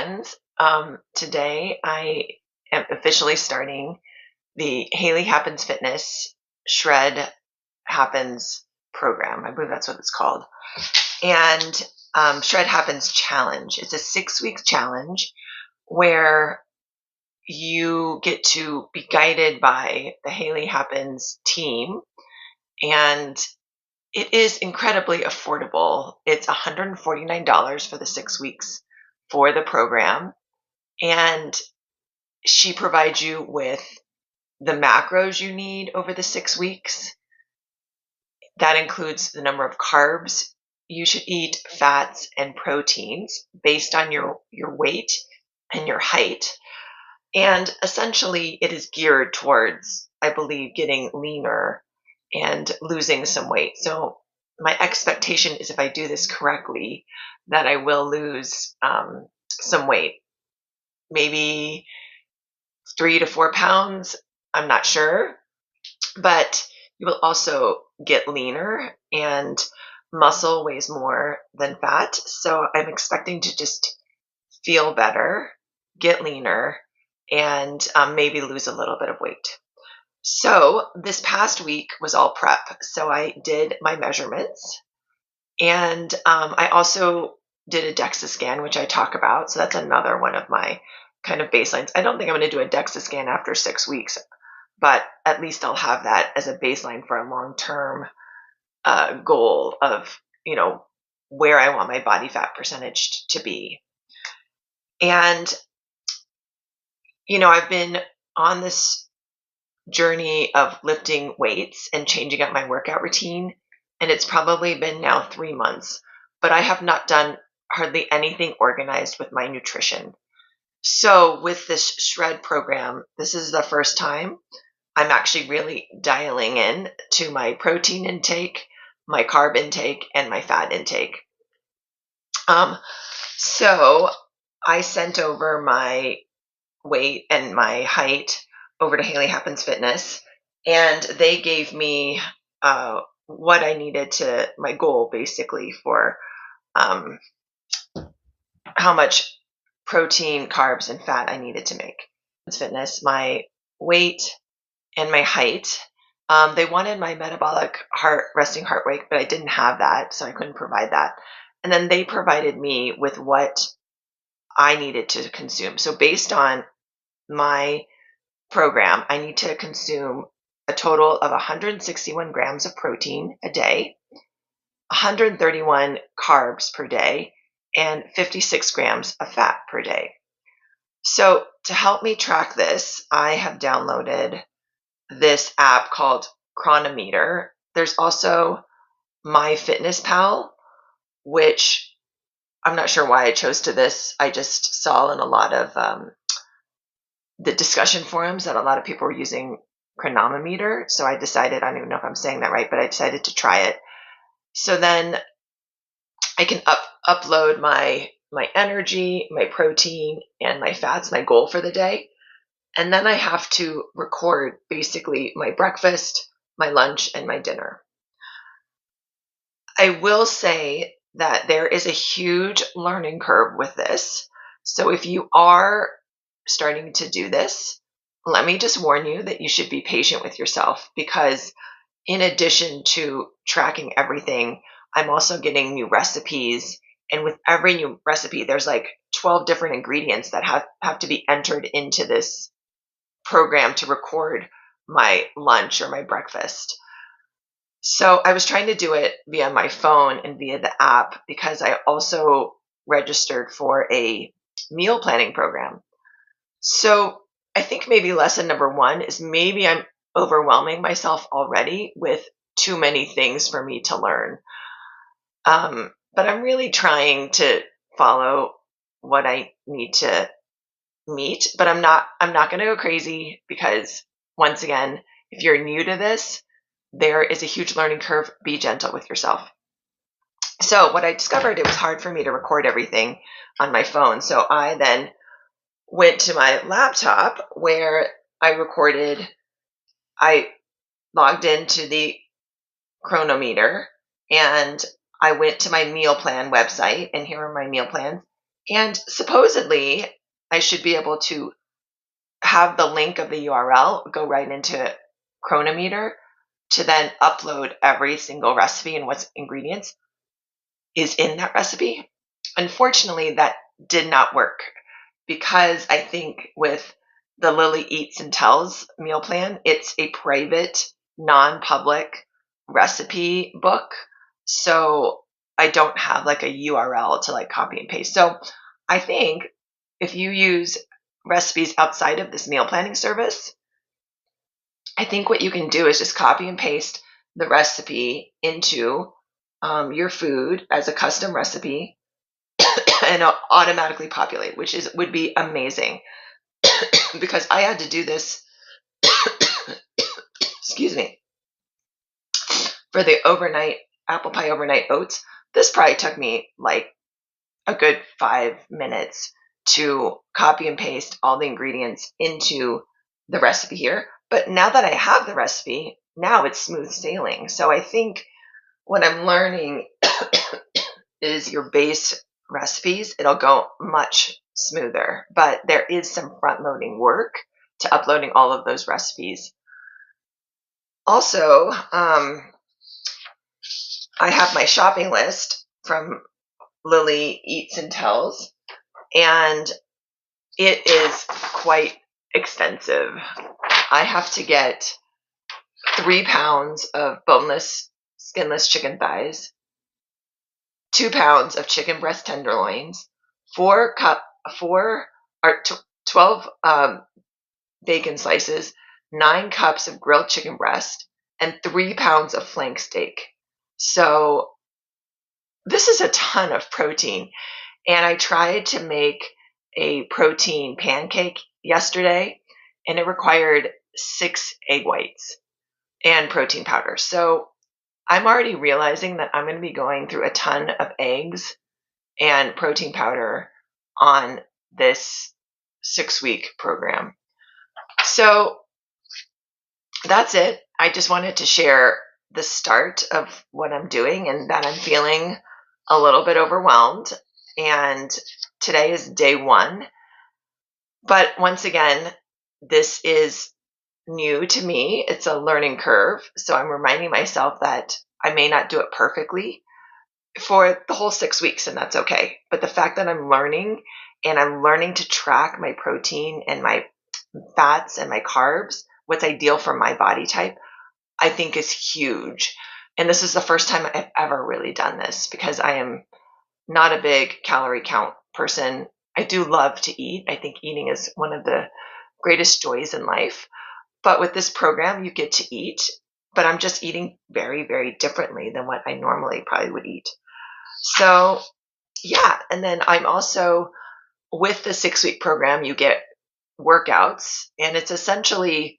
friends. Today I am officially starting the Hailey Happens Fitness Shred Happens program. I believe that's what it's called. And Shred Happens Challenge. It's a 6-week challenge where you get to be guided by the Hailey Happens team, and it is incredibly affordable. It's $149 for the 6 weeks for the program. And she provides you with the macros you need over the 6 weeks. That includes the number of carbs you should eat, fats, and proteins based on your weight and your height. And essentially, it is geared towards, I believe, getting leaner and losing some weight. So my expectation is if I do this correctly, that I will lose some weight, maybe 3 to 4 pounds. I'm not sure, but you will also get leaner, and muscle weighs more than fat. So I'm expecting to just feel better, get leaner, and maybe lose a little bit of weight. So this past week was all prep. So I did my measurements, and I also did a DEXA scan, which I talk about. So that's another one of my kind of baselines. I don't think I'm going to do a DEXA scan after 6 weeks, but at least I'll have that as a baseline for a long-term goal of, where I want my body fat percentage to be. And, I've been on this journey of lifting weights and changing up my workout routine, and it's probably been now 3 months, but I have not done hardly anything organized with my nutrition. So with this shred program, this is the first time I'm actually really dialing in to my protein intake, my carb intake, and my fat intake. So I sent over my weight and my height over to Hailey Happens Fitness, and they gave me what I needed to, my goal basically for how much protein, carbs, and fat I needed to make. Fitness, my weight and my height. They wanted my metabolic resting heart rate, but I didn't have that, so I couldn't provide that. And then they provided me with what I needed to consume. So based on my program, I need to consume a total of 161 grams of protein a day, 131 carbs per day, and 56 grams of fat per day. So to help me track this, I have downloaded this app called Chronometer. There's also MyFitnessPal, which I'm not sure why I chose to this. I just saw in a lot of the discussion forums that a lot of people were using Chronometer. So I decided, I don't even know if I'm saying that right, but I decided to try it. So then I can upload my energy, my protein, and my fats, my goal for the day. And then I have to record basically my breakfast, my lunch, and my dinner. I will say that there is a huge learning curve with this. So if you are starting to do this, let me just warn you that you should be patient with yourself, because in addition to tracking everything, I'm also getting new recipes. And with every new recipe, there's like 12 different ingredients that have to be entered into this program to record my lunch or my breakfast. So I was trying to do it via my phone and via the app, because I also registered for a meal planning program. So I think maybe lesson number 1 is maybe I'm overwhelming myself already with too many things for me to learn. But I'm really trying to follow what I need to meet, but I'm not going to go crazy, because once again, if you're new to this, there is a huge learning curve. Be gentle with yourself. So what I discovered, it was hard for me to record everything on my phone. So I then went to my laptop where I logged into the Chronometer, and I went to my meal plan website, and here are my meal plans. And supposedly, I should be able to have the link of the URL go right into Chronometer to then upload every single recipe and what ingredients is in that recipe. Unfortunately, that did not work because I think with the Lily Eats and Tells meal plan, it's a private, non-public recipe book. So I don't have like a URL to like copy and paste. So I think if you use recipes outside of this meal planning service, I think what you can do is just copy and paste the recipe into your food as a custom recipe and it'll automatically populate, which would be amazing because I had to do this, excuse me, for the overnight apple pie overnight oats. This probably took me like a good 5 minutes to copy and paste all the ingredients into the recipe here. But now that I have the recipe, now it's smooth sailing. So I think what I'm learning is your base recipes, it'll go much smoother. But there is some front loading work to uploading all of those recipes. Also, I have my shopping list from Lily Eats and Tells, and it is quite extensive. I have to get 3 pounds of boneless, skinless chicken thighs, 2 pounds of chicken breast tenderloins, 12 bacon slices, 9 cups of grilled chicken breast, and 3 pounds of flank steak. So this is a ton of protein. And I tried to make a protein pancake yesterday, and it required 6 egg whites and protein powder. So I'm already realizing that I'm going to be going through a ton of eggs and protein powder on this 6-week program. So that's it. I just wanted to share the start of what I'm doing and that I'm feeling a little bit overwhelmed. And today is day 1. But once again, this is new to me. It's a learning curve. So I'm reminding myself that I may not do it perfectly for the whole 6 weeks, and that's okay. But the fact that I'm learning and I'm learning to track my protein and my fats and my carbs, what's ideal for my body type, I think is huge. And this is the first time I've ever really done this because I am not a big calorie count person. I do love to eat. I think eating is one of the greatest joys in life. But with this program, you get to eat, but I'm just eating very, very differently than what I normally probably would eat. So yeah, and then I'm also, with the 6-week program, you get workouts, and it's essentially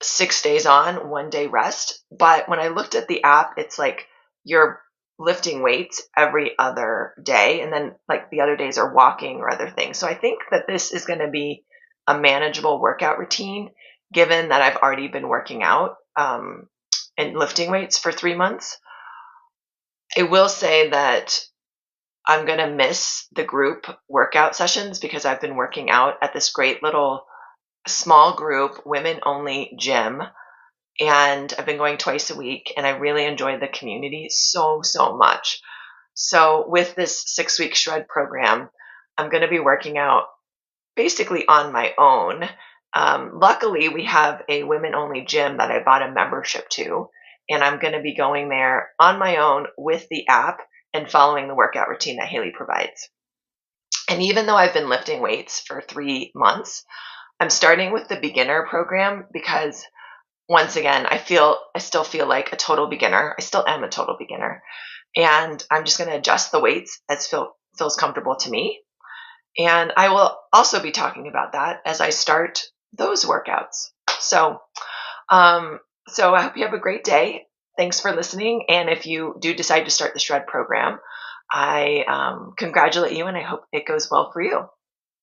6 days on, 1 day rest. But when I looked at the app, it's like you're lifting weights every other day, and then like the other days are walking or other things. So I think that this is going to be a manageable workout routine, given that I've already been working out and lifting weights for 3 months. I will say that I'm going to miss the group workout sessions because I've been working out at this great little small group, women only gym. And I've been going twice a week, and I really enjoy the community so, so much. So with this 6-week shred program, I'm going to be working out basically on my own. Luckily, we have a women-only gym that I bought a membership to, and I'm going to be going there on my own with the app and following the workout routine that Hailey provides. And even though I've been lifting weights for 3 months, I'm starting with the beginner program because once again, I still feel like a total beginner. I still am a total beginner. And I'm just going to adjust the weights as feels comfortable to me. And I will also be talking about that as I start those workouts. So I hope you have a great day. Thanks for listening. And if you do decide to start the Shred program, I congratulate you and I hope it goes well for you.